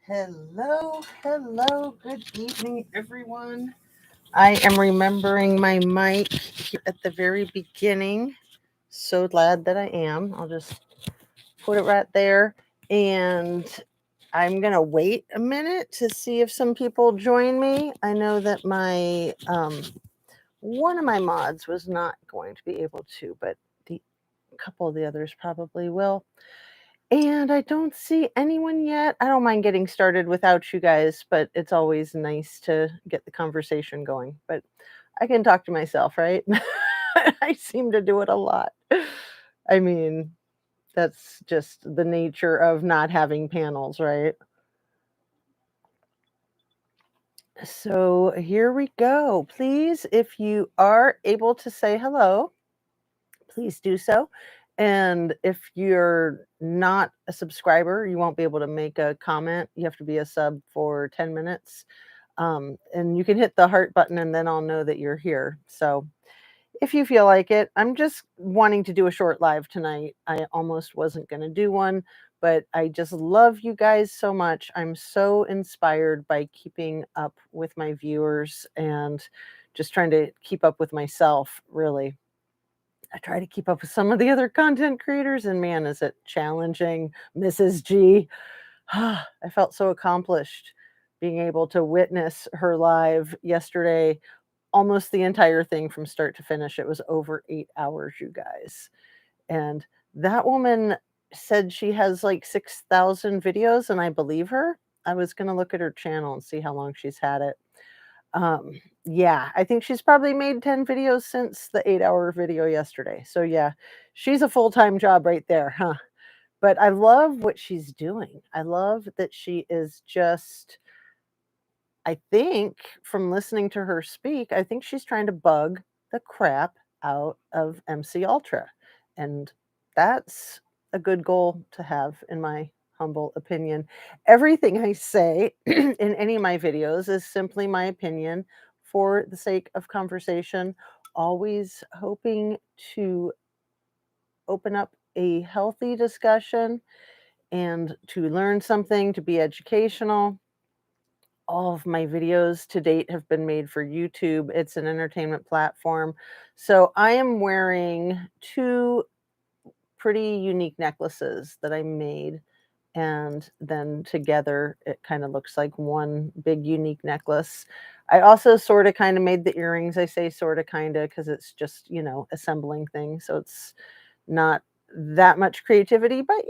Hello, good evening, everyone. I am remembering my mic here at the very beginning. So glad that I am. I'll just put it right there. And I'm going to wait a minute to see if some people join me. I know that my one of my mods was not going to be able to, but the a couple of the others probably will. And I don't see anyone yet. I don't mind getting started without you guys, but it's always nice to get the conversation going. But I can talk to myself, right? I seem to do it a lot. I mean, that's just the nature of not having panels, right? So here we go. Please, if you are able to say hello, please do so. And if you're not a subscriber, you won't be able to make a comment. You have to be a sub for 10 minutes. And you can hit the heart button and then I'll know that you're here. So if you feel like it, I'm just wanting to do a short live tonight. I almost wasn't going to do one, but I just love you guys so much. I'm so inspired by keeping up with my viewers and just trying to keep up with myself, really. I try to keep up with some of the other content creators, and man, is it challenging. Mrs. G, I felt so accomplished being able to witness her live yesterday, almost the entire thing from start to finish. It was over 8 hours, you guys. And that woman said she has like 6,000 videos, and I believe her. I was going to look at her channel and see how long she's had it. Yeah, I think she's probably made 10 videos since the 8 hour video yesterday. So yeah, she's a full-time job right there, huh? But I love what she's doing. I love that she is just, I think from listening to her speak, I think she's trying to bug the crap out of MC Ultra. And that's a good goal to have, in my humble opinion. Everything I say in any of my videos is simply my opinion for the sake of conversation, always hoping to open up a healthy discussion and to learn something, to be educational. All of my videos to date have been made for YouTube. It's an entertainment platform. So I am wearing two pretty unique necklaces that I made. And then together, it kind of looks like one big unique necklace. I also sort of kind of made the earrings. I say sort of kind of because it's just, assembling things. So it's not that much creativity, but,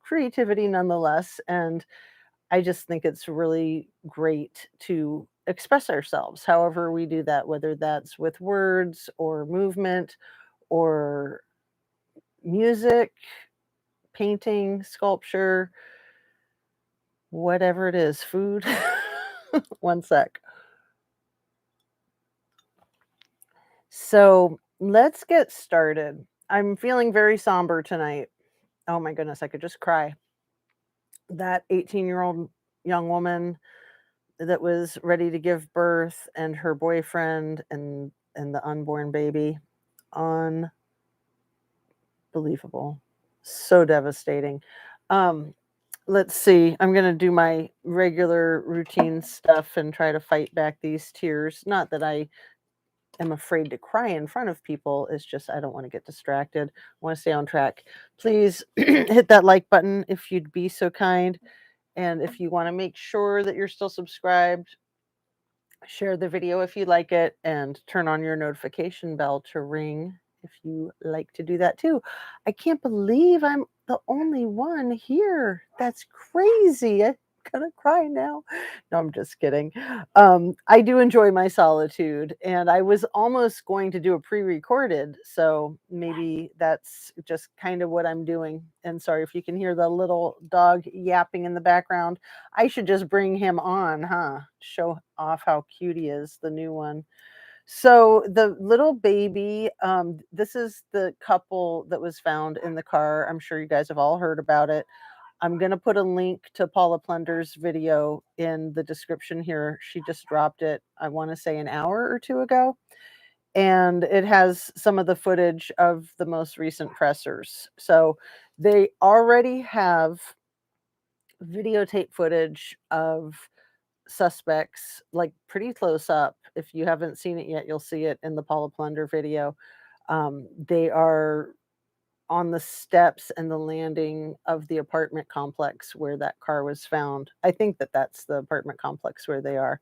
creativity nonetheless. And I just think it's really great to express ourselves, however we do that, whether that's with words or movement or music, painting, sculpture, whatever it is, food. One sec. So let's get started. I'm feeling very somber tonight. Oh my goodness, I could just cry. That 18-year-old young woman that was ready to give birth and her boyfriend and the unborn baby. Unbelievable. So devastating. Um, let's see. I'm going to do my regular routine stuff and try to fight back these tears. Not that I am afraid to cry in front of people. It's just I don't want to get distracted. I want to stay on track. Please hit that like button if you'd be so kind. And if you want to make sure that you're still subscribed, share the video if you like it, and turn on your notification bell to ring if you like to do that too. I can't believe I'm the only one here. That's crazy. I'm gonna cry now. No, I'm just kidding. I do enjoy my solitude, and I was almost going to do a pre-recorded, so maybe that's just kind of what I'm doing. And sorry if you can hear the little dog yapping in the background. I should just bring him on, huh? Show off how cute he is, the new one. So the little baby, this is the couple that was found in the car. I'm sure you guys have all heard about it. I'm going to put a link to Paula Plunder's video in the description here. She just dropped it, I want to say an hour or two ago. And it has some of the footage of the most recent pressers. So they already have videotape footage of suspects, like, pretty close up. If you haven't seen it yet, you'll see it in the Paula Plunder video. They are on the steps and the landing of the apartment complex where that car was found. I think that that's the apartment complex where they are.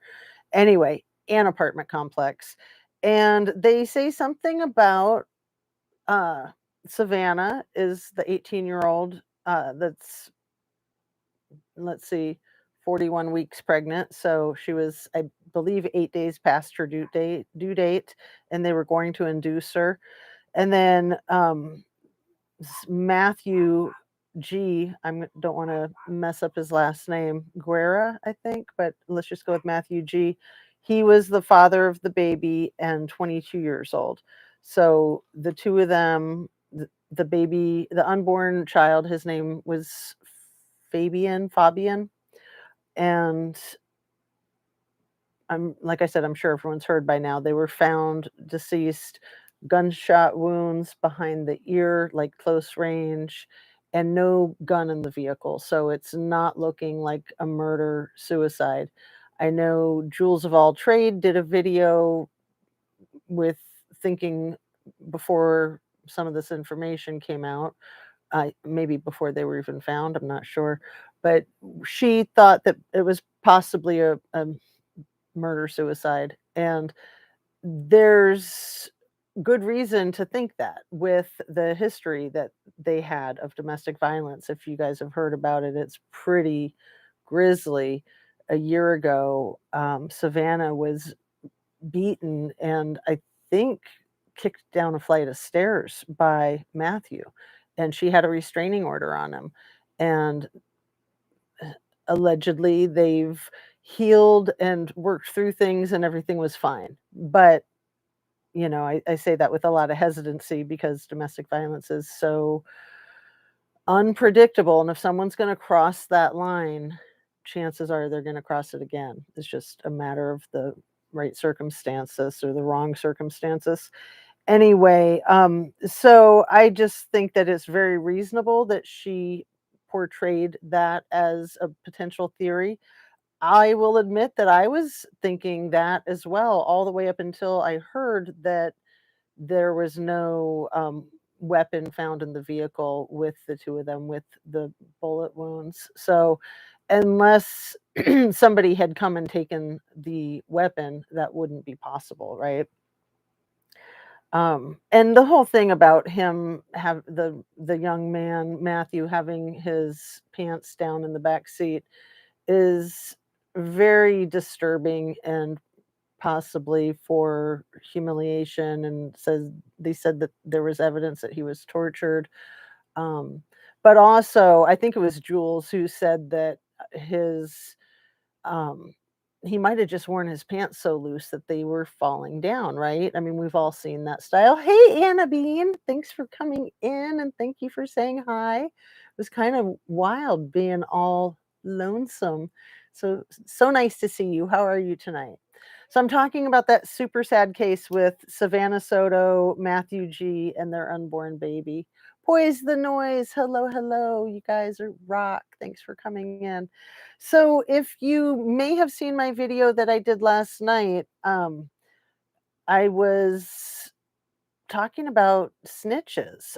Anyway, an apartment complex. And they say something about uh, Savannah is the 18-year-old that's, let's see, 41 weeks pregnant. So she was, I believe, 8 days past her due date, and they were going to induce her. And then Matthew G. I don't want to mess up his last name, Guerra, I think, but let's just go with Matthew G. He was the father of the baby and 22 years old. So the two of them, the baby, the unborn child, his name was Fabian, and I'm like I said, I'm sure everyone's heard by now. They were found deceased, gunshot wounds behind the ear, like close range, and no gun in the vehicle. So it's not looking like a murder suicide. I know Jules of All Trade did a video with thinking before some of this information came out, maybe before they were even found, I'm not sure. But she thought that it was possibly a murder suicide. And there's good reason to think that with the history that they had of domestic violence. If you guys have heard about it, it's pretty grisly. A year ago, Savannah was beaten and I think kicked down a flight of stairs by Matthew, and she had a restraining order on him. And allegedly they've healed and worked through things and everything was fine. But, I say that with a lot of hesitancy because domestic violence is so unpredictable. And if someone's going to cross that line, chances are they're going to cross it again. It's just a matter of the right circumstances or the wrong circumstances. Anyway, so I just think that it's very reasonable that she portrayed that as a potential theory. I will admit that I was thinking that as well, all the way up until I heard that there was no weapon found in the vehicle with the two of them with the bullet wounds. So, unless somebody had come and taken the weapon, that wouldn't be possible, right? And the whole thing about him have the young man Matthew having his pants down in the back seat is very disturbing and possibly for humiliation, and they said that there was evidence that he was tortured. Um, but also, I think it was Jules who said that his um, he might have just worn his pants so loose that they were falling down, right? I mean, we've all seen that style. Hey, Anna Bean, thanks for coming in and thank you for saying hi. It was kind of wild being all lonesome. So nice to see you. How are you tonight? So I'm talking about that super sad case with Savannah Soto, Matthew G, and their unborn baby. Poise the noise. Hello, hello. You guys are rock. Thanks for coming in. So if you may have seen my video that I did last night, I was talking about snitches.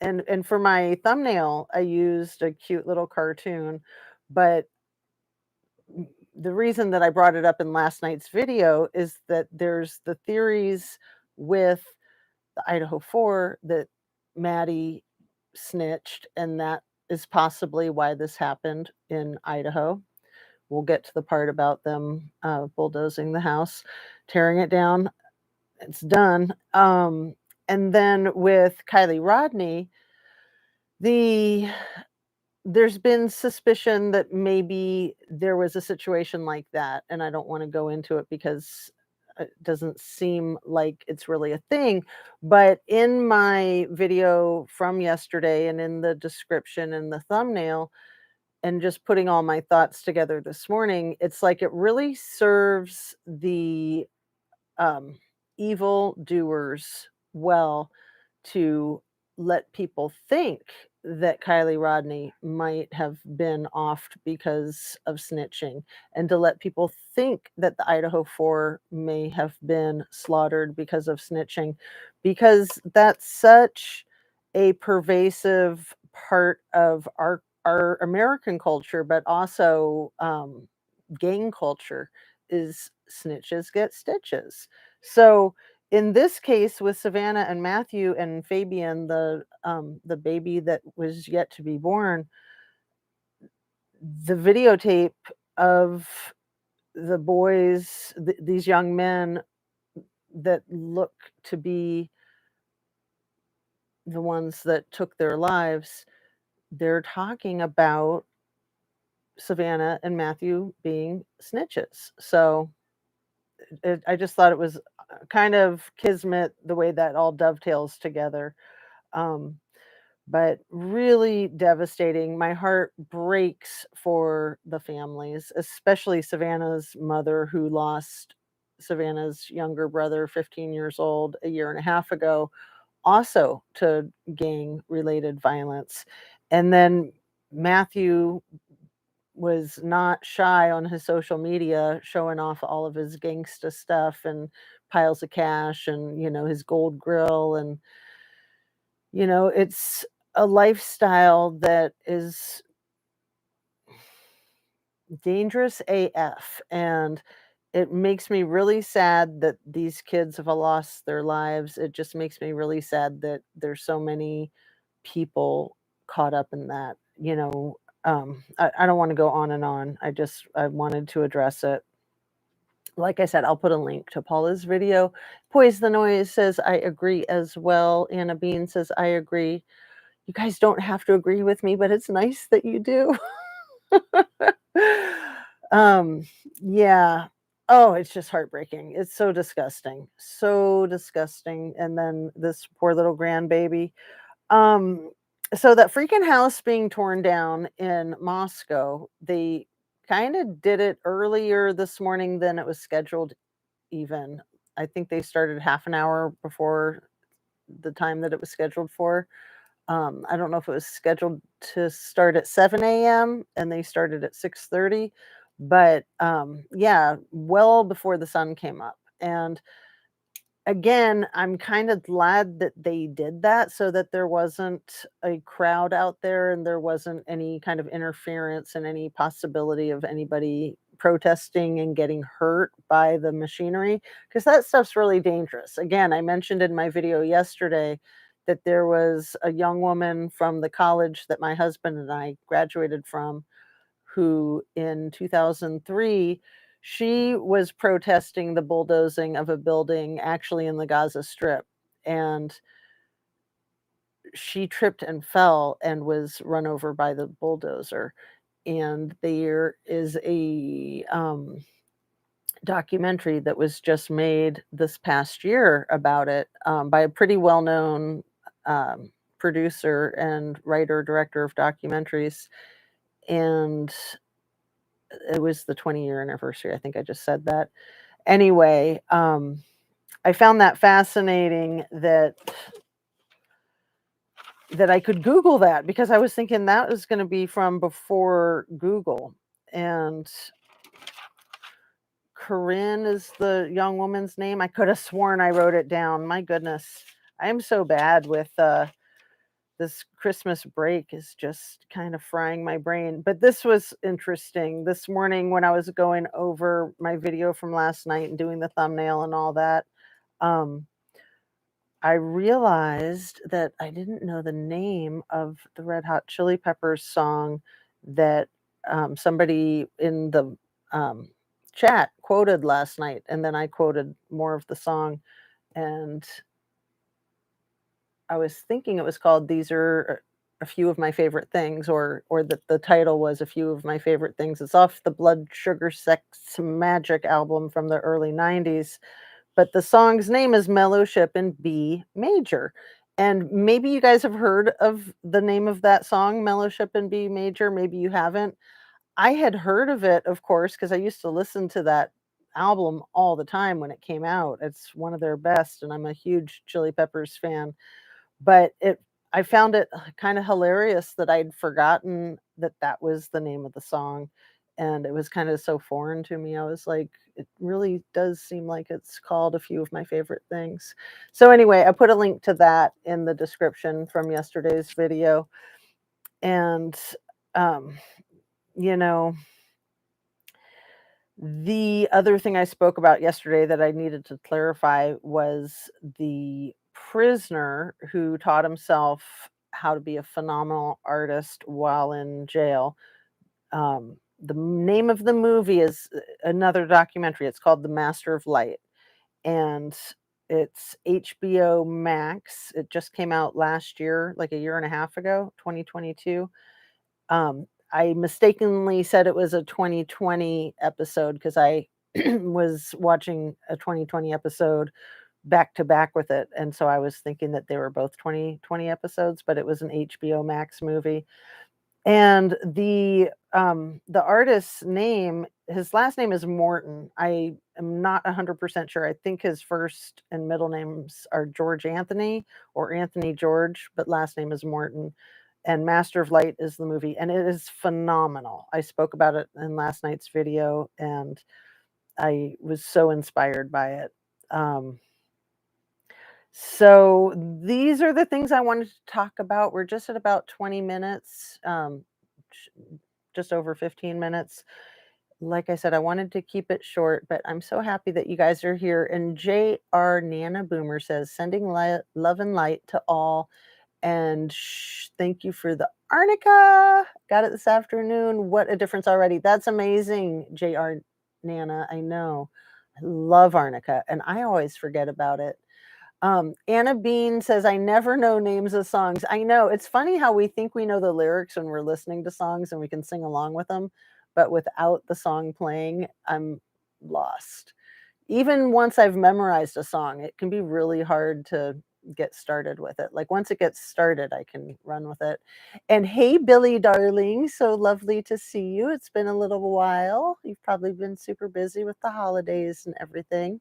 And for my thumbnail, I used a cute little cartoon, but the reason that I brought it up in last night's video is that there's the theories with the Idaho 4 that Maddie snitched, and that is possibly why this happened in Idaho. We'll get to the part about them bulldozing the house, tearing it down. It's done. And then with Kylie Rodney, the there's been suspicion that maybe there was a situation like that, and I don't want to go into it because it doesn't seem like it's really a thing. But in my video from yesterday and in the description and the thumbnail, and just putting all my thoughts together this morning, it's like it really serves the um, evil doers well to let people think that Kylie Rodney might have been offed because of snitching, and to let people think that the Idaho 4 may have been slaughtered because of snitching, because that's such a pervasive part of our American culture, but also gang culture is snitches get stitches. So in this case with Savannah and Matthew and Fabian, the baby that was yet to be born, the videotape of the boys, these young men that look to be the ones that took their lives, they're talking about Savannah and Matthew being snitches. So I just thought it was kind of kismet the way that all dovetails together. Um, but really devastating. My heart breaks for the families, especially Savannah's mother, who lost Savannah's younger brother, 15 years old, a year and a half ago, also to gang related violence. And then Matthew was not shy on his social media showing off all of his gangsta stuff and piles of cash and, his gold grill. And, it's a lifestyle that is dangerous AF. And it makes me really sad that these kids have lost their lives. It just makes me really sad that there's so many people caught up in that. I don't want to go on and on. I wanted to address it. Like I said, I'll put a link to Paula's video. Poise the Noise says, I agree as well. Anna Bean says, I agree. You guys don't have to agree with me, but it's nice that you do. um, yeah. Oh, it's just heartbreaking. It's so disgusting. So disgusting. And then this poor little grandbaby. Um, so that freaking house being torn down in Moscow, they kind of did it earlier this morning than it was scheduled even. I think they started half an hour before the time that it was scheduled for. I don't know if it was scheduled to start at 7 a.m. and they started at 6:30, but yeah, well before the sun came up. And again, I'm kind of glad that they did that so that there wasn't a crowd out there and there wasn't any kind of interference and any possibility of anybody protesting and getting hurt by the machinery, because that stuff's really dangerous. Again, I mentioned in my video yesterday that there was a young woman from the college that my husband and I graduated from who in 2003 she was protesting the bulldozing of a building actually in the Gaza Strip, and she tripped and fell and was run over by the bulldozer. And there is a documentary that was just made this past year about it, by a pretty well-known producer and writer director of documentaries. And it was the 20-year anniversary. I think I just said that. Anyway, I found that fascinating that I could Google that, because I was thinking that was going to be from before Google. And Corinne is the young woman's name. I could have sworn I wrote it down. My goodness. I am so bad with this Christmas break is just kind of frying my brain. But this was interesting. This morning when I was going over my video from last night and doing the thumbnail and all that, um, I realized that I didn't know the name of the Red Hot Chili Peppers song that somebody in the chat quoted last night. And then I quoted more of the song. And I was thinking it was called "These Are a Few of My Favorite Things," or that the title was "A Few of My Favorite Things." It's off the Blood Sugar Sex Magic album from the early 90s, but the song's name is Mellowship in B major. And maybe you guys have heard of the name of that song, Mellowship in B major, maybe you haven't. I had heard of it, of course, because I used to listen to that album all the time when it came out. It's one of their best, and I'm a huge Chili Peppers fan. But I found it kind of hilarious that I'd forgotten that that was the name of the song, and it was kind of so foreign to me. I was like, it really does seem like it's called a few of my favorite things. So anyway, I put a link to that in the description from yesterday's video. And um, you know, the other thing I spoke about yesterday that I needed to clarify was the prisoner who taught himself how to be a phenomenal artist while in jail. The name of the movie is another documentary. It's called The Master of Light, and it's HBO Max. It just came out last year, like a year and a half ago, 2022. I mistakenly said it was a 2020 episode because I was watching a 2020 episode back to back with it, and so I was thinking that they were both 2020 episodes, but it was an HBO Max movie. And the artist's name, his last name is Morton. I am not 100% sure. I think his first and middle names are George Anthony or Anthony George, but last name is Morton. And Master of Light is the movie, and it is phenomenal. I spoke about it in last night's video, and I was so inspired by it. Um, so these are the things I wanted to talk about. We're just at about 20 minutes, just over 15 minutes. Like I said, I wanted to keep it short, but I'm so happy that you guys are here. And J.R. Nana Boomer says, sending love and light to all. And thank you for the arnica. Got it this afternoon. What a difference already. That's amazing, J.R. Nana. I know. I love arnica, and I always forget about it. Anna Bean says, I never know names of songs. I know. It's funny how we think we know the lyrics when we're listening to songs and we can sing along with them, but without the song playing, I'm lost. Even once I've memorized a song, it can be really hard to get started with it. Like once it gets started, I can run with it. And hey, Billy, darling, so lovely to see you. It's been a little while. You've probably been super busy with the holidays and everything.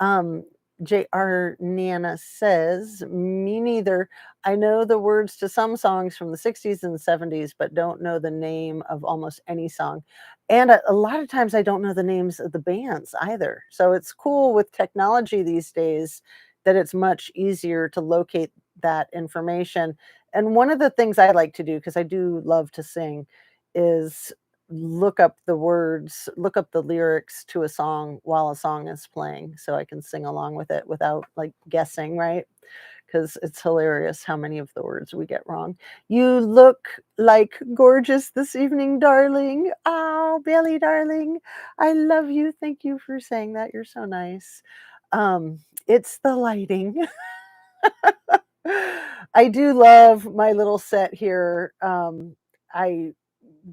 Um, J.R. Nana says, me neither. I know the words to some songs from the 60s and 70s, but don't know the name of almost any song. And a lot of times I don't know the names of the bands either. So it's cool with technology these days that it's much easier to locate that information. And one of the things I like to do, because I do love to sing, is look up the words, look up the lyrics to a song while a song is playing so I can sing along with it without like guessing, right? Because it's hilarious how many of the words we get wrong. You look like gorgeous this evening, darling. Oh, Billy, darling. I love you. Thank you for saying that. You're so nice. It's the lighting. I do love my little set here. I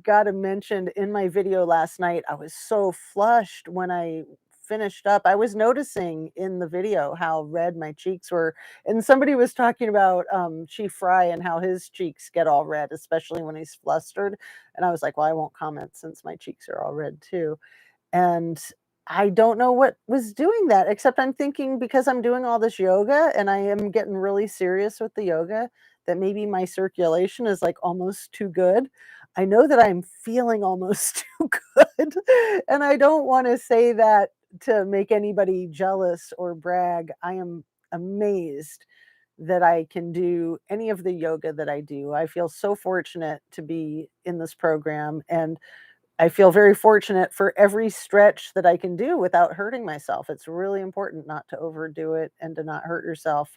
got to mention in my video last night, I was so flushed when I finished up. I was noticing in the video how red my cheeks were. And somebody was talking about Chief Fry and how his cheeks get all red, especially when he's flustered. And I was like, well, I won't comment since my cheeks are all red too. And I don't know what was doing that, except I'm thinking because I'm doing all this yoga and I am getting really serious with the yoga, that maybe my circulation is like almost too good. I know that I'm feeling almost too good. And I don't want to say that to make anybody jealous or brag. I am amazed that I can do any of the yoga that I do. I feel so fortunate to be in this program, and I feel very fortunate for every stretch that I can do without hurting myself. It's really important not to overdo it and to not hurt yourself.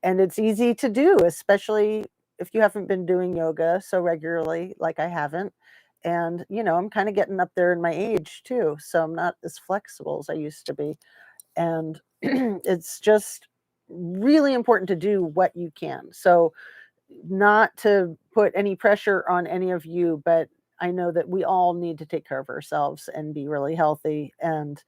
And it's easy to do, especially if you haven't been doing yoga so regularly like I haven't. And, I'm kind of getting up there in my age too. So I'm not as flexible as I used to be. And it's just really important to do what you can. So, not to put any pressure on any of you, but I know that we all need to take care of ourselves and be really healthy, and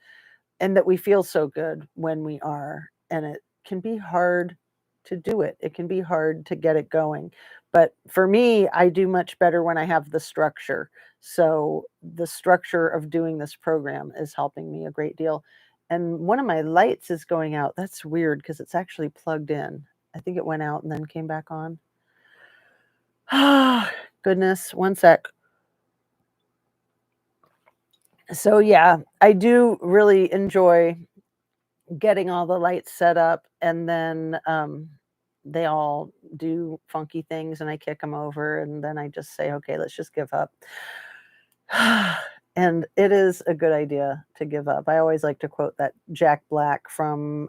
that we feel so good when we are. And it can be hard to do it. It can be hard to get it going. But for me, I do much better when I have the structure. So the structure of doing this program is helping me a great deal. And one of my lights is going out. That's weird because it's actually plugged in. I think it went out and then came back on. Goodness, one sec. So yeah, I do really enjoy getting all the lights set up, and then they all do funky things and I kick them over, and then I just say, okay, let's just give up. And it is a good idea to give up. I always like to quote that Jack Black from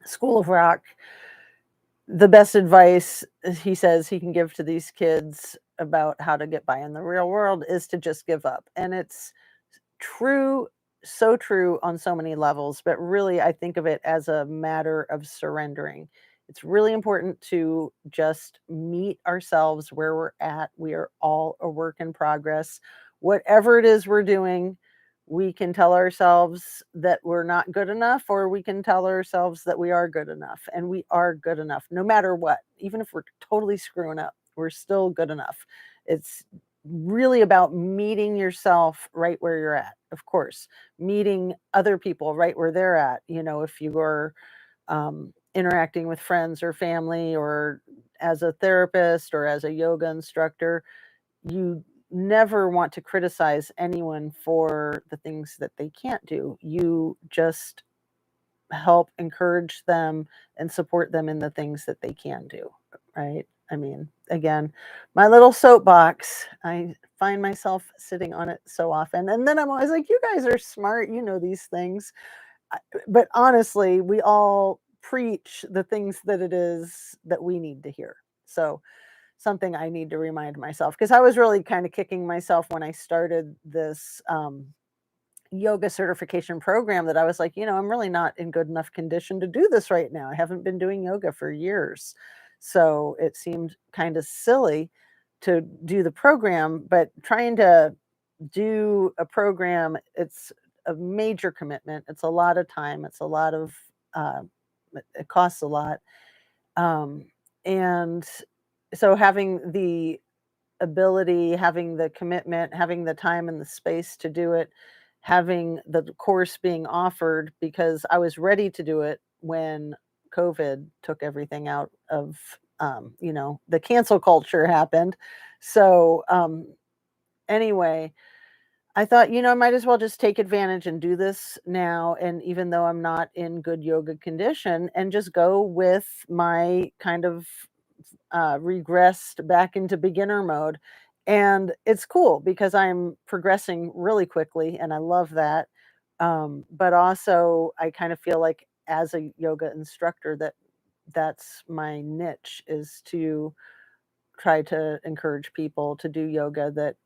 School of Rock. The best advice he says he can give to these kids about how to get by in the real world is to just give up. And it's true, so true on so many levels, but really I think of it as a matter of surrendering. It's really important to just meet ourselves where we're at. We are all a work in progress. Whatever it is we're doing, we can tell ourselves that we're not good enough, or we can tell ourselves that we are good enough. And we are good enough no matter what. Even if we're totally screwing up, we're still good enough. It's really about meeting yourself right where you're at. Of course, meeting other people right where they're at. You know, if you are interacting with friends or family, or as a therapist or as a yoga instructor, you never want to criticize anyone for the things that they can't do. You just help encourage them and support them in the things that they can do, right? I mean, again, my little soapbox, I find myself sitting on it so often. And then I'm always like, you guys are smart, you know these things. But honestly, we all preach the things that it is that we need to hear. So, something I need to remind myself, because I was really kind of kicking myself when I started this yoga certification program, that I was like, I'm really not in good enough condition to do this right now. I haven't been doing yoga for years. So it seemed kind of silly to do the program, but trying to do a program, it's a major commitment. It's a lot of time. It's a lot of, uh, it costs a lot. Um, and so having the ability, having the commitment, having the time and the space to do it, having the course being offered, because I was ready to do it when COVID took everything out of, the cancel culture happened. So, anyway, I thought, I might as well just take advantage and do this now. And even though I'm not in good yoga condition, and just go with my kind of regressed back into beginner mode. And it's cool because I'm progressing really quickly, and I love that. But also, I kind of feel like as a yoga instructor, that's my niche, is to try to encourage people to do yoga that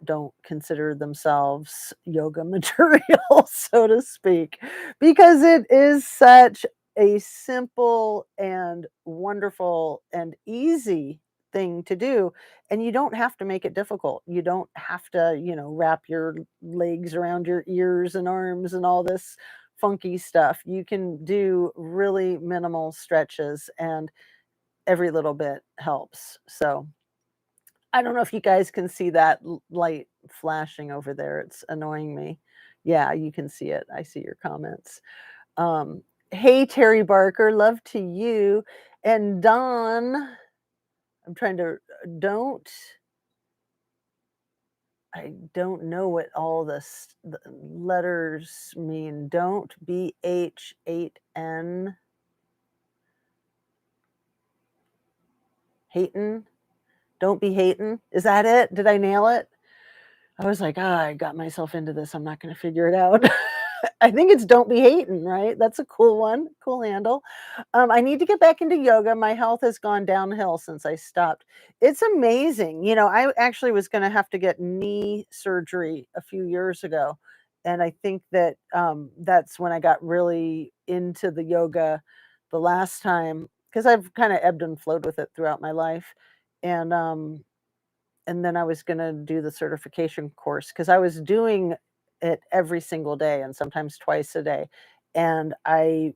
don't consider themselves yoga material, so to speak, because it is such a simple and wonderful and easy thing to do. And you don't have to make it difficult. You don't have to, wrap your legs around your ears and arms and all this funky stuff. You can do really minimal stretches, and every little bit helps. So, I don't know if you guys can see that light flashing over there. It's annoying me. Yeah, you can see it. I see your comments. Um, hey, Terry Barker, love to you. And Don, I'm trying to, don't, I don't know what all the letters mean. Don't, BH8N, Hayton. Don't be hating. Is that it? Did I nail it? I was like, I got myself into this. I'm not going to figure it out. I think it's don't be hating, right? That's a cool one. Cool handle. I need to get back into yoga. My health has gone downhill since I stopped. It's amazing. I actually was going to have to get knee surgery a few years ago. And I think that that's when I got really into the yoga the last time, because I've kind of ebbed and flowed with it throughout my life. And then I was gonna do the certification course, because I was doing it every single day and sometimes twice a day, and I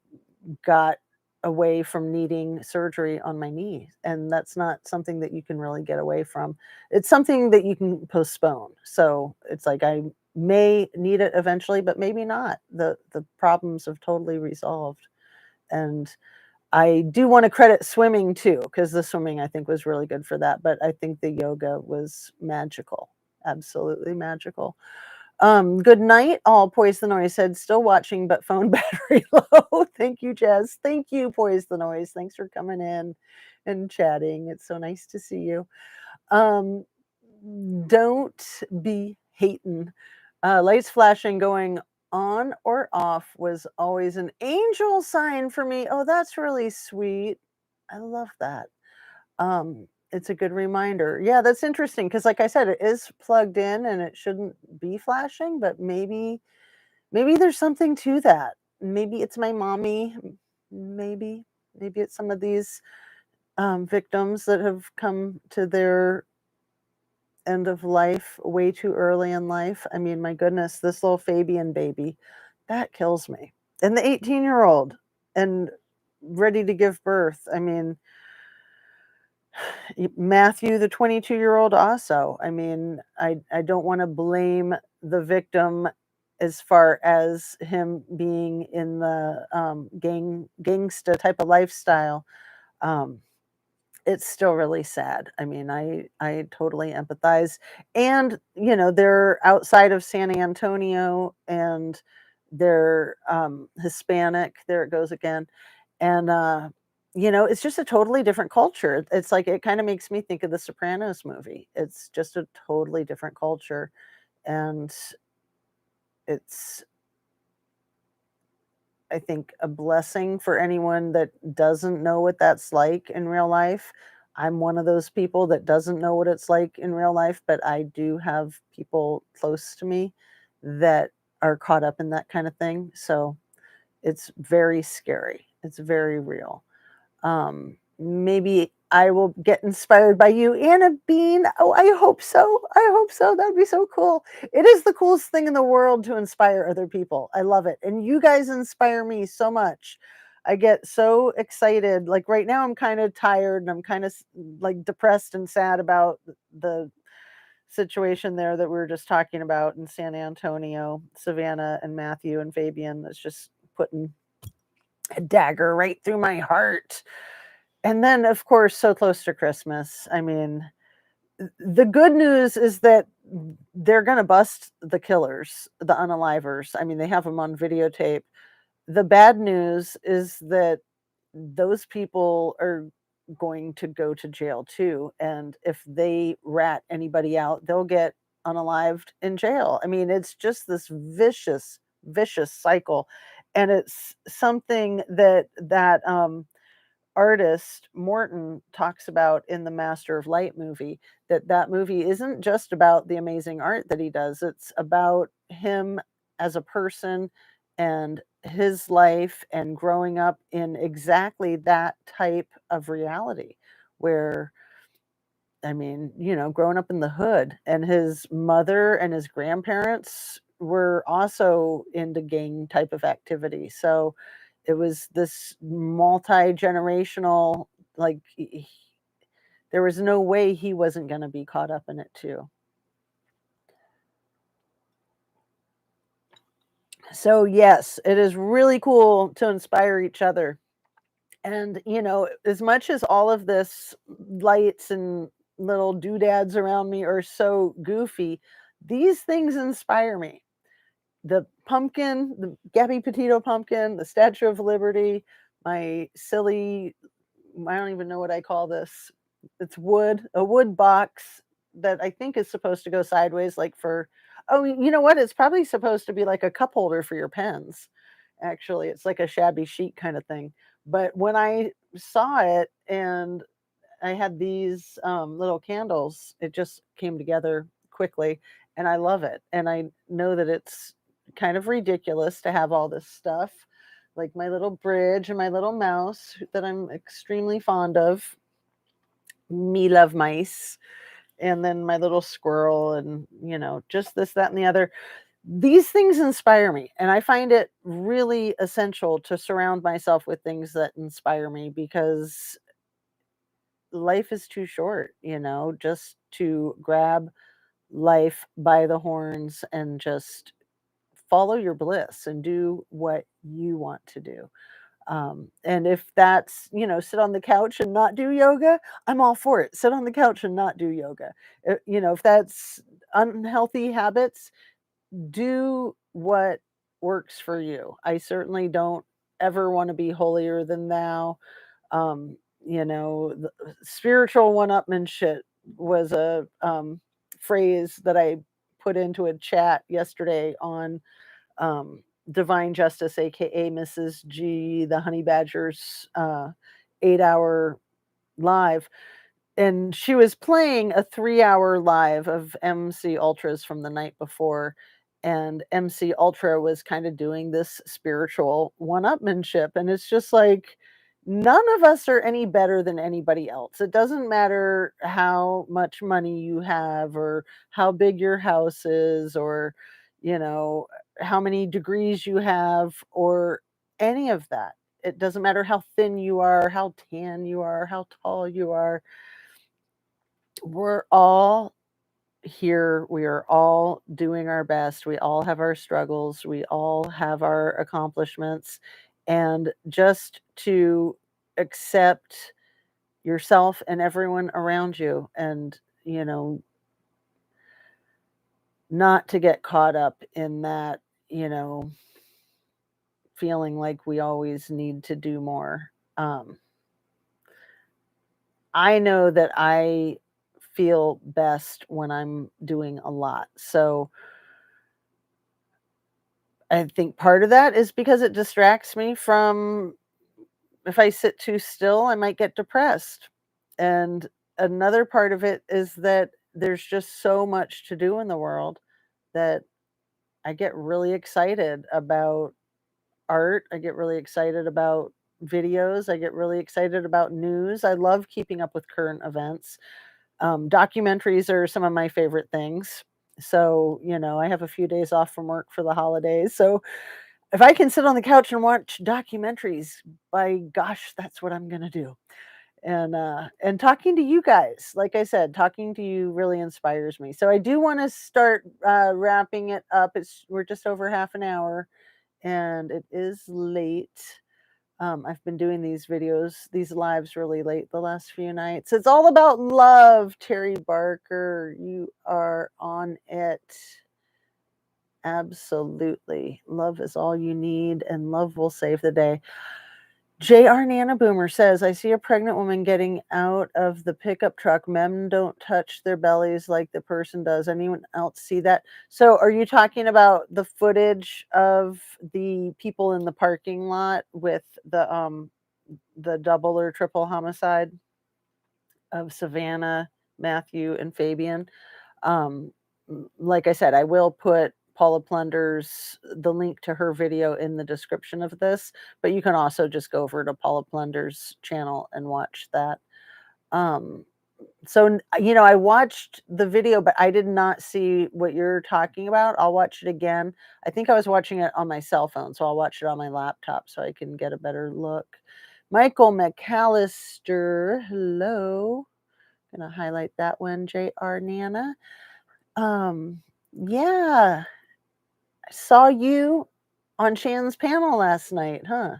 got away from needing surgery on my knee, and that's not something that you can really get away from. It's something that you can postpone, so it's like I may need it eventually, but maybe not. The problems have totally resolved, and I do want to credit swimming too, because the swimming I think was really good for that. But I think the yoga was magical, absolutely magical. Good night, all. Poise the Noise said, still watching, but phone battery low. Thank you, Jess. Thank you, Poise the Noise. Thanks for coming in and chatting. It's so nice to see you. Um, don't be hating. Lights flashing going on or off was always an angel sign for me. Oh, that's really sweet. I love that. It's a good reminder. Yeah, that's interesting because, like I said, it is plugged in and it shouldn't be flashing, but maybe there's something to that. Maybe it's my mommy. Maybe maybe it's some of these victims that have come to their end of life way too early in life. I mean, my goodness, this little Fabian baby, that kills me. And the 18-year-old and ready to give birth. I mean, Matthew, the 22-year-old also. I mean, I don't want to blame the victim as far as him being in the gangsta type of lifestyle. Um, it's still really sad. I mean, I totally empathize. And, they're outside of San Antonio and they're Hispanic. There it goes again. And it's just a totally different culture. It's like it kind of makes me think of the Sopranos movie. It's just a totally different culture. And it's, I think, a blessing for anyone that doesn't know what that's like in real life. I'm one of those people that doesn't know what it's like in real life, but I do have people close to me that are caught up in that kind of thing. So it's very scary. It's very real. Maybe I will get inspired by you, Anna Bean. Oh, I hope so. I hope so. That would be so cool. It is the coolest thing in the world to inspire other people. I love it. And you guys inspire me so much. I get so excited. Like right now, I'm kind of tired and I'm kind of like depressed and sad about the situation there that we were just talking about in San Antonio. Savannah and Matthew and Fabian. That's just putting a dagger right through my heart. And then, of course, so close to Christmas. I mean, the good news is that they're going to bust the killers, the unalivers. I mean, they have them on videotape. The bad news is that those people are going to go to jail too. And if they rat anybody out, they'll get unalived in jail. I mean, it's just this vicious, vicious cycle. And it's something that artist Morton talks about in the Master of Light movie, that movie isn't just about the amazing art that he does. It's about him as a person and his life and growing up in exactly that type of reality where, I mean, growing up in the hood, and his mother and his grandparents were also into gang type of activity. So it was this multi-generational, like there was no way he wasn't going to be caught up in it too. So yes, it is really cool to inspire each other. And as much as all of this lights and little doodads around me are so goofy, these things inspire me. The pumpkin, the Gabby Petito pumpkin, the Statue of Liberty, my silly, I don't even know what I call this. It's wood, a wood box that I think is supposed to go sideways, like for, oh, you know what? It's probably supposed to be like a cup holder for your pens. Actually, it's like a shabby chic kind of thing. But when I saw it and I had these little candles, it just came together quickly, and I love it. And I know that it's kind of ridiculous to have all this stuff, like my little bridge and my little mouse that I'm extremely fond of. Me love mice. And then my little squirrel, and just this, that, and the other. These things inspire me, and I find it really essential to surround myself with things that inspire me because life is too short, just to grab life by the horns and just follow your bliss and do what you want to do. And if that's, sit on the couch and not do yoga, I'm all for it. Sit on the couch and not do yoga. If that's unhealthy habits, do what works for you. I certainly don't ever want to be holier than thou. The spiritual one-upmanship was a phrase that I put into a chat yesterday on um, Divine Justice, aka Mrs. G, the Honey Badgers 8-hour live, and she was playing a 3-hour live of MC Ultras from the night before, and MC Ultra was kind of doing this spiritual one-upmanship, and it's just like none of us are any better than anybody else. It doesn't matter how much money you have or how big your house is or, you know, how many degrees you have or any of that. It doesn't matter how thin you are, how tan you are, how tall you are. We're all here. We are all doing our best. We all have our struggles. We all have our accomplishments. And just to accept yourself and everyone around you and, not to get caught up in that, you know, feeling like we always need to do more. Um, I know that I feel best when I'm doing a lot. So I think part of that is because it distracts me from if I sit too still, I might get depressed. And another part of it is that there's just so much to do in the world that I get really excited about art. I get really excited about videos. I get really excited about news. I love keeping up with current events. Documentaries are some of my favorite things. So, I have a few days off from work for the holidays. So, if I can sit on the couch and watch documentaries, by gosh, that's what I'm gonna do. And talking to you guys, like I said, talking to you really inspires me. So I do want to start wrapping it up. We're just over half an hour, and it is late. I've been doing these lives really late the last few nights. It's all about love, Terry Barker. You are on it. Absolutely. Love is all you need, and love will save the day. JR Nana Boomer says, I see a pregnant woman getting out of the pickup truck. Men don't touch their bellies like the person does. Anyone else see that? So, are you talking about the footage of the people in the parking lot with the double or triple homicide of Savannah, Matthew, and Fabian? Um, like I said, I will put Paula Plunder's the link to her video in the description of this, but you can also just go over to Paula Plunder's channel and watch that. Um, I watched the video, but I did not see what you're talking about. I'll watch it again. I think I was watching it on my cell phone, so I'll watch it on my laptop so I can get a better look. Michael McAllister, hello. Gonna highlight that one, JR Nana. Um, yeah, I saw you on Shan's panel last night, huh?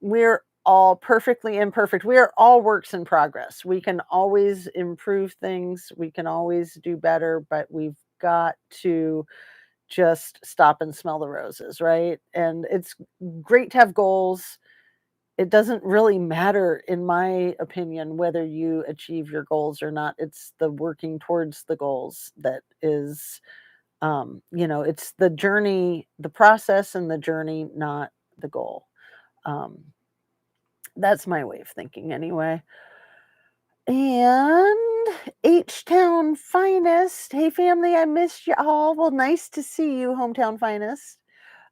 We're all perfectly imperfect. We are all works in progress. We can always improve things. We can always do better, but we've got to just stop and smell the roses, right? And it's great to have goals. It doesn't really matter, in my opinion, whether you achieve your goals or not. It's the working towards the goals that is it's the journey, the process and the journey, not the goal. Um, that's my way of thinking anyway. And H Town Finest. Hey family, I missed you all. Well, nice to see you, Hometown Finest.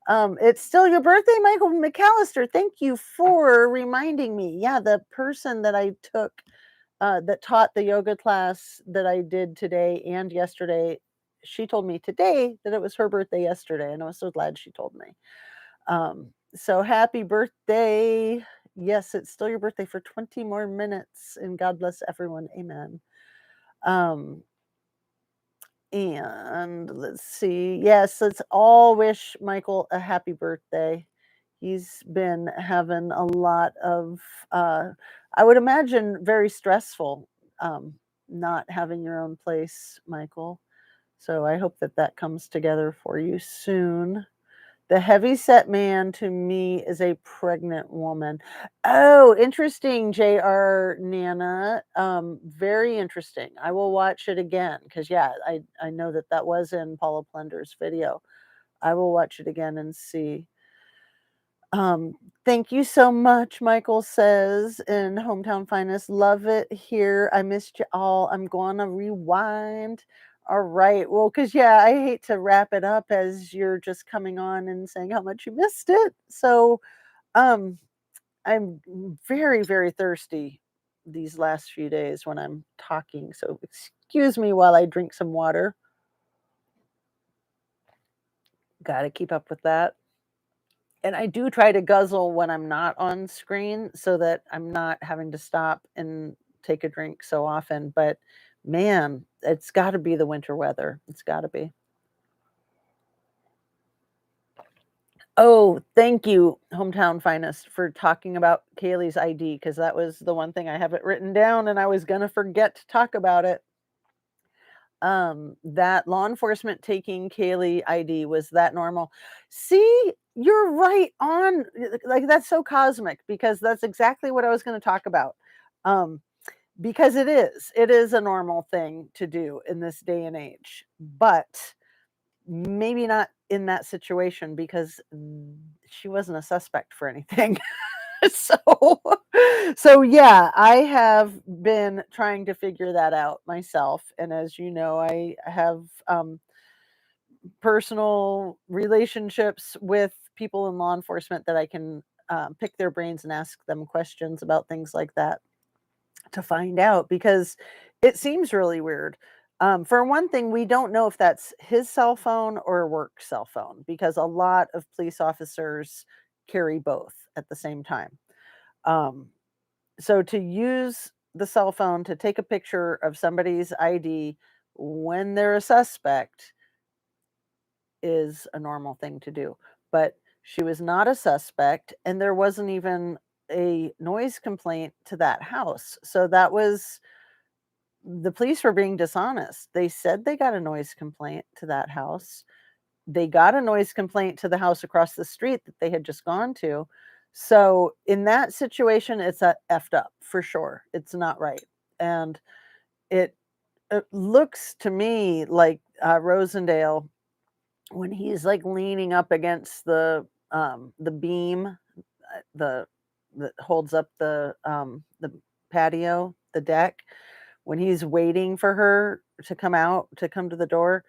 It's still your birthday, Michael McAllister. Thank you for reminding me. Yeah, the person that I took that taught the yoga class that I did today and yesterday, she told me today that it was her birthday yesterday, and I was so glad she told me. So happy birthday. Yes, it's still your birthday for 20 more minutes, and God bless everyone. Amen. Um, and let's see. Yes, let's all wish Michael a happy birthday. He's been having a lot of, I would imagine, very stressful, um, not having your own place, Michael. So I hope that that comes together for you soon. The heavy-set man to me is a pregnant woman. Oh, interesting, JR Nana. Very interesting. I will watch it again because, yeah, I know that that was in Paula Plender's video. I will watch it again and see. Um, Thank you so much, Michael says in Hometown Finest. Love it here. I missed you all. I'm gonna rewind. All right. Well, because yeah, I hate to wrap it up as you're just coming on and saying how much you missed it. So um I'm very, very thirsty these last few days when I'm talking. So excuse me while I drink some water. Gotta keep up with that. And I do try to guzzle when I'm not on screen so that I'm not having to stop and take a drink so often, but man, it's gotta be the winter weather. It's gotta be. Oh, thank you, Hometown Finest, for talking about Kaylee's ID because that was the one thing I have it written down and I was gonna forget to talk about it. That law enforcement taking Kaylee ID, was that normal? See, you're right on. Like that's so cosmic because that's exactly what I was going to talk about. Um, because it is a normal thing to do in this day and age, but maybe not in that situation because she wasn't a suspect for anything. so so yeah, I have been trying to figure that out myself, and as you know, I have personal relationships with people in law enforcement that I can pick their brains and ask them questions about things like that to find out because it seems really weird. For one thing, we don't know if that's his cell phone or a work cell phone because a lot of police officers carry both at the same time. um, so to use the cell phone to take a picture of somebody's ID when they're a suspect is a normal thing to do. But she was not a suspect, and there wasn't even a noise complaint to that house. So that was the police were being dishonest. They said they got a noise complaint to that house. They got a noise complaint to the house across the street that they had just gone to. So in that situation, it's a effed up for sure. It's not right. And it, it looks to me like Rosendale when he's like leaning up against the beam the that holds up the patio, the deck, when he's waiting for her to come out to come to the door,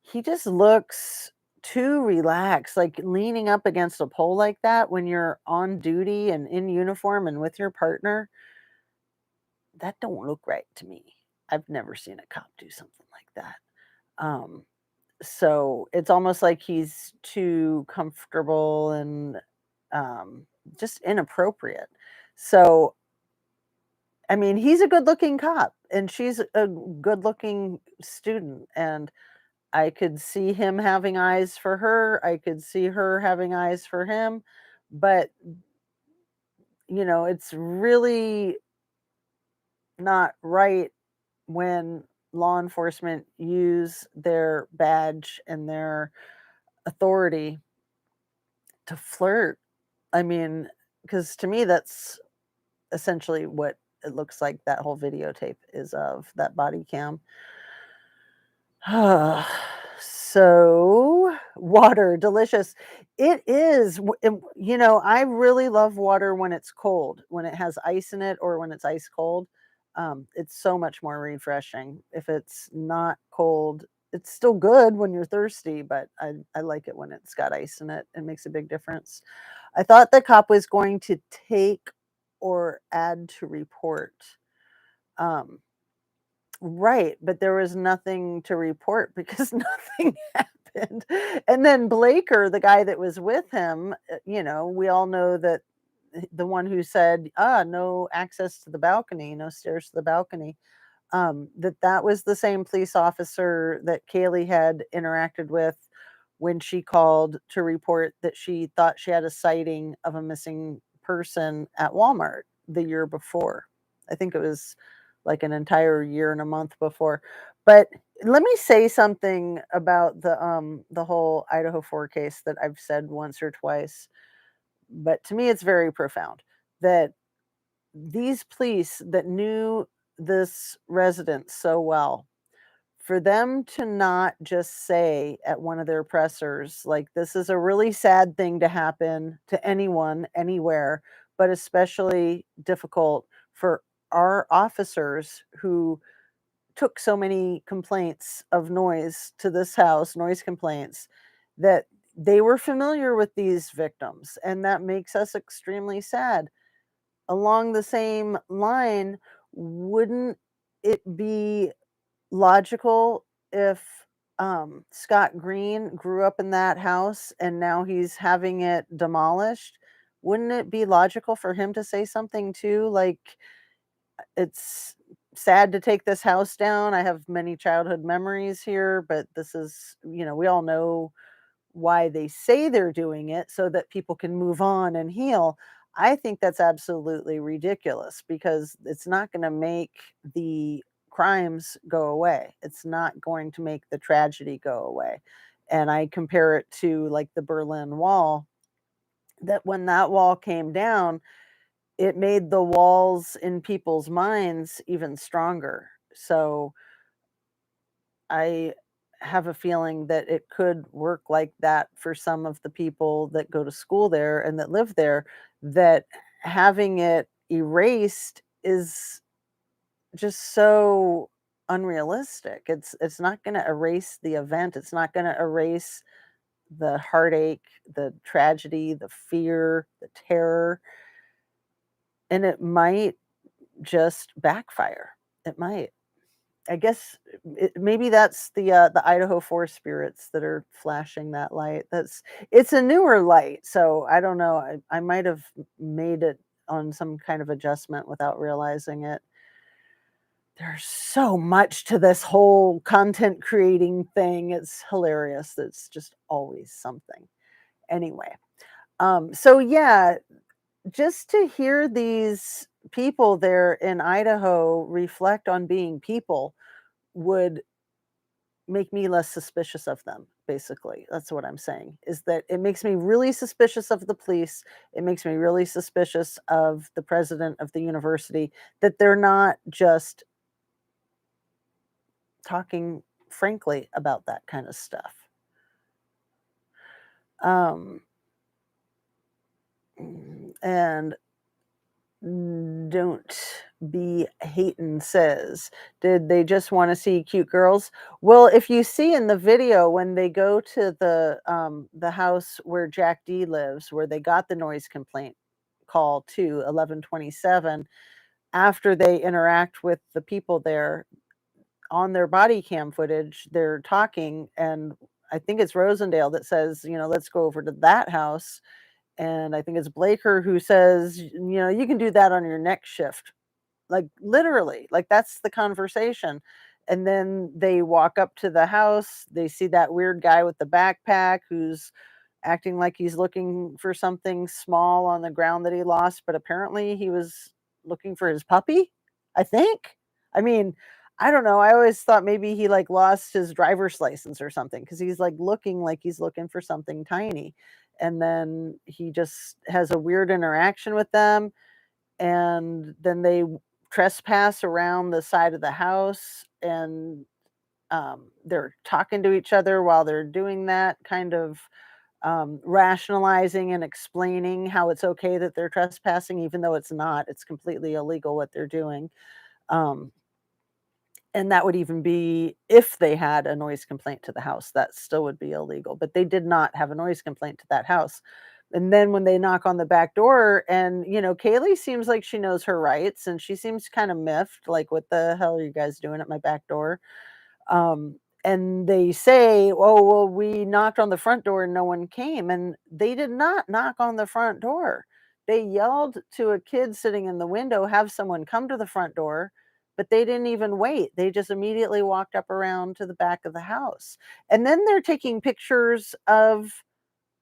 he just looks too relaxed, like leaning up against a pole like that when you're on duty and in uniform and with your partner. That don't look right to me. I've never seen a cop do something like that. Um, so it's almost like he's too comfortable and um, just inappropriate. So, I mean, he's a good looking cop and she's a good looking student. And I could see him having eyes for her. I could see her having eyes for him. But, it's really not right when law enforcement use their badge and their authority to flirt. I mean, because to me, that's essentially what it looks like that whole videotape is of that body cam. So, water, delicious. It is. I really love water when it's cold, when it has ice in it or when it's ice cold. It's so much more refreshing. If it's not cold, it's still good when you're thirsty, but I like it when it's got ice in it. It makes a big difference. I thought the cop was going to take or add to report. Um, Right, but there was nothing to report because nothing happened. And then Blaker, the guy that was with him, we all know that the one who said, no access to the balcony, no stairs to the balcony, that was the same police officer that Kaylee had interacted with when she called to report that she thought she had a sighting of a missing person at Walmart the year before. I think it was like an entire year and a month before. But let me say something about the whole Idaho 4 case that I've said once or twice, but to me it's very profound that these police that knew this resident so well, for them to not just say at one of their pressers, like, this is a really sad thing to happen to anyone, anywhere, but especially difficult for our officers who took so many complaints of noise to this house, noise complaints, that they were familiar with these victims, and that makes us extremely sad. Along the same line, wouldn't it be logical if Scott Green grew up in that house and now he's having it demolished? Wouldn't it be logical for him to say something too? Like, it's sad to take this house down. I have many childhood memories here, but this is, we all know why they say they're doing it so that people can move on and heal. I think that's absolutely ridiculous because it's not going to make the crimes go away. It's not going to make the tragedy go away. And I compare it to like the Berlin Wall, that when that wall came down, it made the walls in people's minds even stronger. So I have a feeling that it could work like that for some of the people that go to school there and that live there, that having it erased is just so unrealistic. It's not going to erase the event. It's not going to erase the heartache, the tragedy, the fear, the terror, and it might just backfire. It might. I guess maybe that's the Idaho 4 spirits that are flashing that light. It's a newer light, so I don't know. I might have made it on some kind of adjustment without realizing it. There's so much to this whole content creating thing. It's hilarious. It's just always something. Anyway, so yeah, just to hear these people there in Idaho reflect on being people would make me less suspicious of them, basically. That's what I'm saying, is that it makes me really suspicious of the police. It makes me really suspicious of the president of the university, that they're not just talking frankly about that kind of stuff. Um, and Don't Be Hatin' says, "Did they just wanna see cute girls?" Well, if you see in the video when they go to the house where Jack D lives, where they got the noise complaint call to 1127, after they interact with the people there, on their body cam footage, they're talking, and I think it's Rosendale that says, "Let's go over to that house," and I think it's Blaker who says, "You can do that on your next shift." Like, literally, like, that's the conversation, and then they walk up to the house, they see that weird guy with the backpack who's acting like he's looking for something small on the ground that he lost, but apparently he was looking for his puppy, I think? I mean, I don't know, I always thought maybe he, like, lost his driver's license or something because he's, like he's looking for something tiny, and then he just has a weird interaction with them, and then they trespass around the side of the house, and they're talking to each other while they're doing that, kind of rationalizing and explaining how it's okay that they're trespassing, even though it's not. It's completely illegal what they're doing. Um, and that would even be if they had a noise complaint to the house, that still would be illegal. But they did not have a noise complaint to that house. And then when they knock on the back door, and Kaylee seems like she knows her rights, and she seems kind of miffed, like, what the hell are you guys doing at my back door? And they say, "Oh, well, we knocked on the front door and no one came." And they did not knock on the front door. They yelled to a kid sitting in the window, "Have someone come to the front door." but they didn't even wait. They just immediately walked up around to the back of the house. And then they're taking pictures of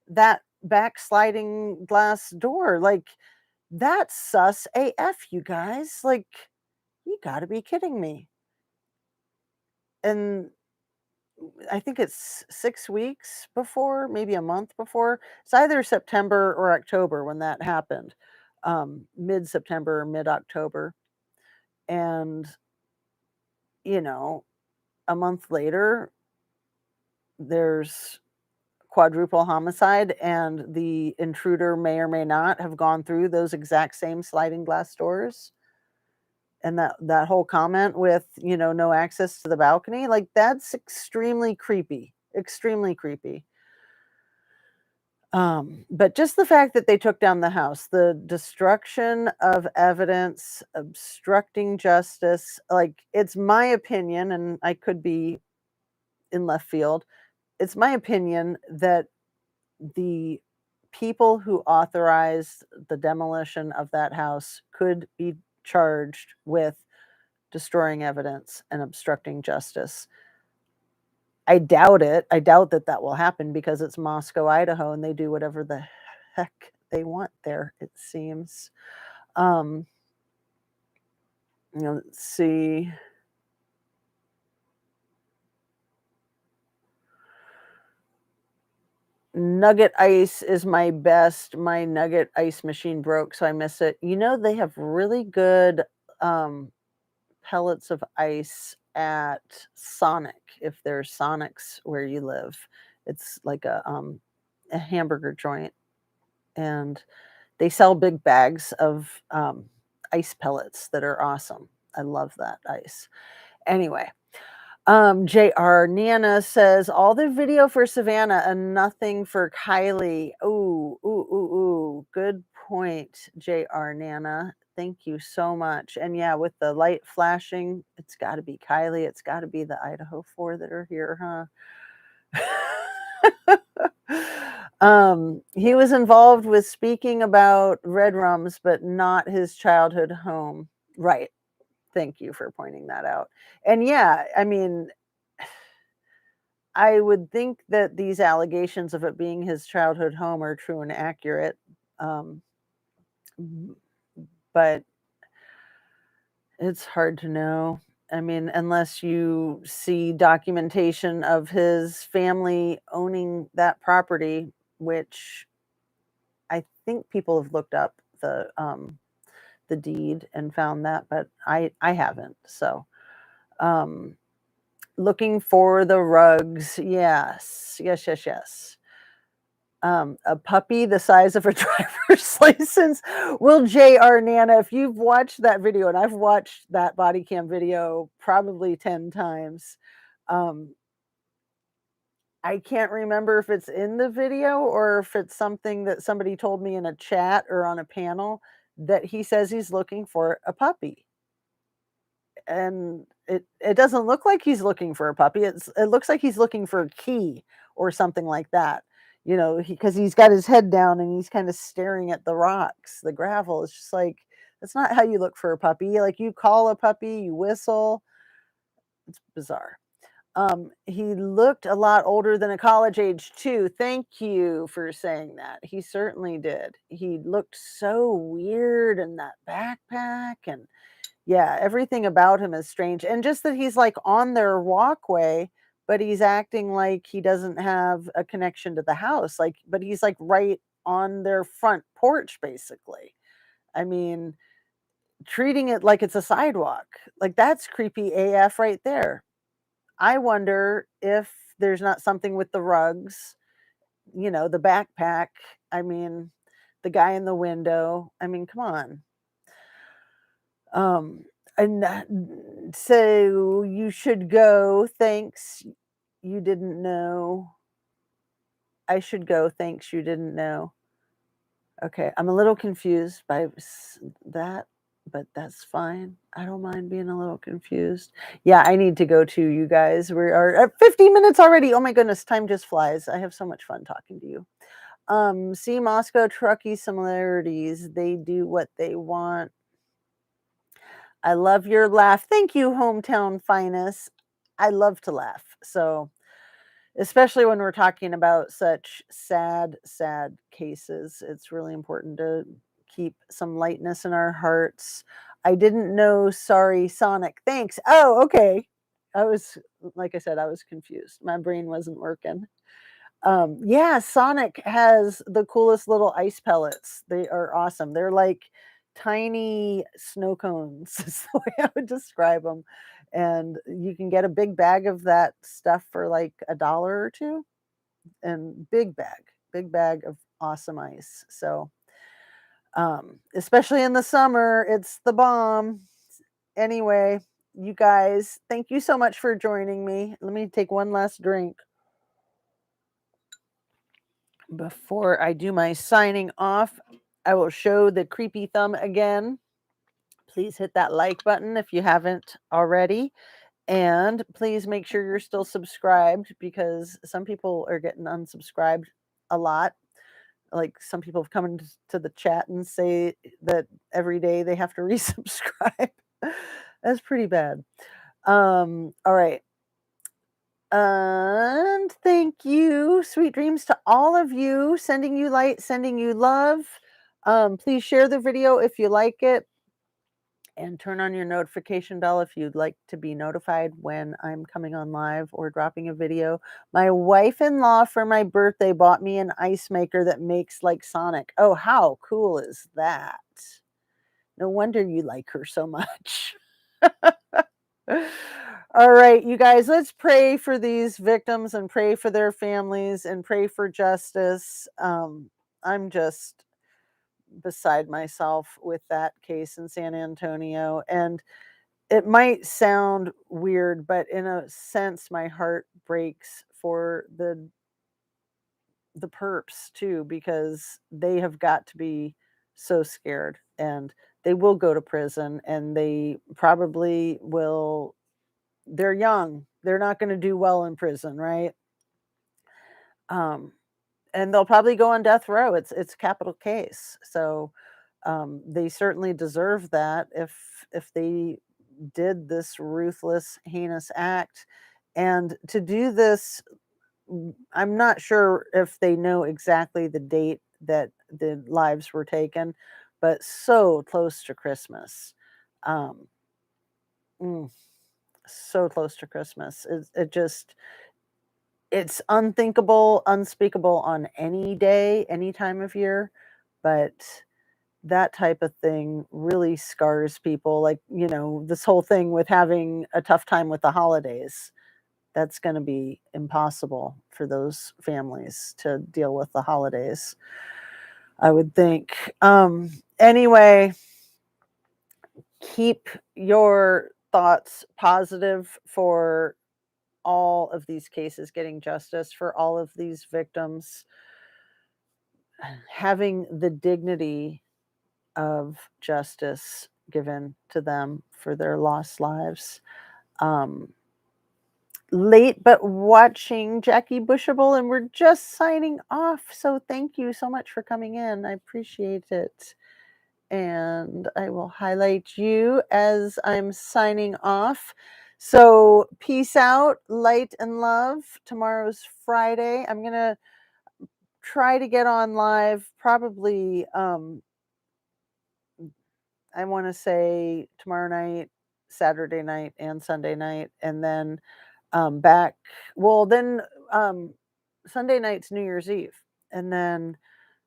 that back sliding glass door. Like, that's sus AF, you guys. Like, you got to be kidding me. And I think it's 6 weeks before, maybe a month before. It's either September or October when that happened. Mid-September or mid-October. And, you know, a month later, there's quadruple homicide, and the intruder may or may not have gone through those exact same sliding glass doors. And that whole comment with, no access to the balcony, like, that's extremely creepy, extremely creepy. But just the fact that they took down the house, the destruction of evidence, obstructing justice, like, it's my opinion, and I could be in left field. It's my opinion that the people who authorized the demolition of that house could be charged with destroying evidence and obstructing justice. I doubt it. I doubt that that will happen because it's Moscow, Idaho, and they do whatever the heck they want there, it seems. Let's see. Nugget ice is my best. My nugget ice machine broke, so I miss it. They have really good pellets of ice at Sonic, if there's Sonics where you live. It's like a hamburger joint, and they sell big bags of ice pellets that are awesome. I love that ice. Anyway, JR Nana says all the video for Savannah and nothing for Kylie. Ooh, ooh, ooh, ooh. Good point, JR Nana. Thank you so much. And yeah, with the light flashing, it's got to be Kylie. It's got to be the Idaho 4 that are here, huh? He was involved with speaking about Red Rums, but not his childhood home. Right. Thank you for pointing that out. And yeah, I mean, I would think that these allegations of it being his childhood home are true and accurate. But it's hard to know. I mean, unless you see documentation of his family owning that property, which I think people have looked up the deed and found that, but I haven't. So, looking for the rugs. Yes, yes, yes, yes. A puppy the size of a driver's license. Will JR Nana, if you've watched that video, and I've watched that body cam video probably 10 times, I can't remember if it's in the video or if it's something that somebody told me in a chat or on a panel, that he says he's looking for a puppy. And it doesn't look like he's looking for a puppy. It looks like he's looking for a key or something like that. Because he's got his head down and he's kind of staring at the rocks, the gravel. It's just like, that's not how you look for a puppy. Like, you call a puppy, you whistle. It's bizarre. He looked a lot older than a college age too. Thank you for saying that. He certainly did. He looked so weird in that backpack, and yeah, everything about him is strange. And just that he's like on their walkway, but he's acting like he doesn't have a connection to the house. Like, but he's like right on their front porch, basically. I mean, treating it like it's a sidewalk. Like, that's creepy AF right there. I wonder if there's not something with the rugs, the backpack. I mean, the guy in the window. I mean, come on. And so you should go. Thanks. You didn't know. I should go. Thanks. You didn't know. Okay. I'm a little confused by that, but that's fine. I don't mind being a little confused. Yeah, I need to go too, you guys. We are at 50 minutes already. Oh my goodness. Time just flies. I have so much fun talking to you. See Moscow Truckee similarities. They do what they want. I love your laugh. Thank you, hometown finest. I love to laugh. So, especially when we're talking about such sad, sad cases, it's really important to keep some lightness in our hearts. I didn't know. Sorry, Sonic. Thanks. Oh, okay. I was, like I said, I was confused. My brain wasn't working. Yeah, Sonic has the coolest little ice pellets. They are awesome. They're like tiny snow cones, is the way I would describe them. And you can get a big bag of that stuff for like $1 or 2, and big bag of awesome ice. So, especially in the summer, it's the bomb. Anyway, you guys, thank you so much for joining me. Let me take one last drink before I do my signing off. I will show the creepy thumb again. Please hit that like button if you haven't already. And please make sure you're still subscribed, because some people are getting unsubscribed a lot. Like, some people have come into the chat and say that every day they have to resubscribe. That's pretty bad. All right. And thank you. Sweet dreams to all of you. Sending you light, sending you love. Please share the video if you like it, and turn on your notification bell if you'd like to be notified when I'm coming on live or dropping a video. My wife-in-law for my birthday bought me an ice maker that makes like Sonic. Oh, how cool is that? No wonder you like her so much. All right, you guys, let's pray for these victims and pray for their families and pray for justice. I'm just beside myself with that case in San Antonio. And it might sound weird, but in a sense, my heart breaks for the perps too, because they have got to be so scared, and they will go to prison, and they probably will. They're young. They're not going to do well in prison, right? Um, and they'll probably go on death row. It's a capital case, so they certainly deserve that if they did this ruthless, heinous act. And to do this, I'm not sure if they know exactly the date that the lives were taken, but so close to Christmas. Um, mm, so close to Christmas. It just, it's unthinkable, unspeakable on any day, any time of year, but that type of thing really scars people. Like, this whole thing with having a tough time with the holidays, that's going to be impossible for those families to deal with the holidays, I would think. Anyway, keep your thoughts positive for all of these cases getting justice, for all of these victims having the dignity of justice given to them for their lost lives. Um, Late but watching, Jackie Bushable, and we're just signing off. So thank you so much for coming in. I appreciate it. And I will highlight you as I'm signing off. So peace out, light and love. Tomorrow's Friday. I'm going to try to get on live probably, I want to say tomorrow night, Saturday night, and Sunday night, and then back. Well, then Sunday night's New Year's Eve, and then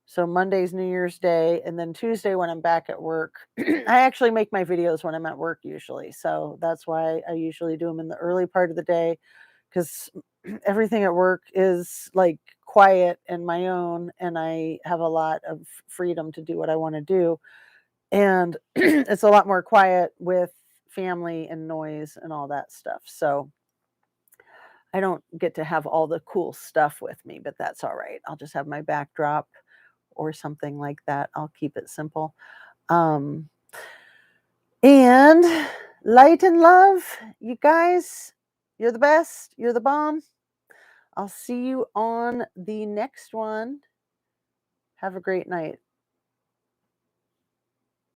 so Monday's New Year's Day, and then Tuesday when I'm back at work. I actually make my videos when I'm at work usually, so that's why I usually do them in the early part of the day, because everything at work is like quiet and my own, and I have a lot of freedom to do what I want to do. And it's a lot more quiet with family and noise and all that stuff. So I don't get to have all the cool stuff with me, but that's all right. I'll just have my backdrop or something like that. I'll keep it simple. And light and love, you guys, you're the best. You're the bomb. I'll see you on the next one. Have a great night.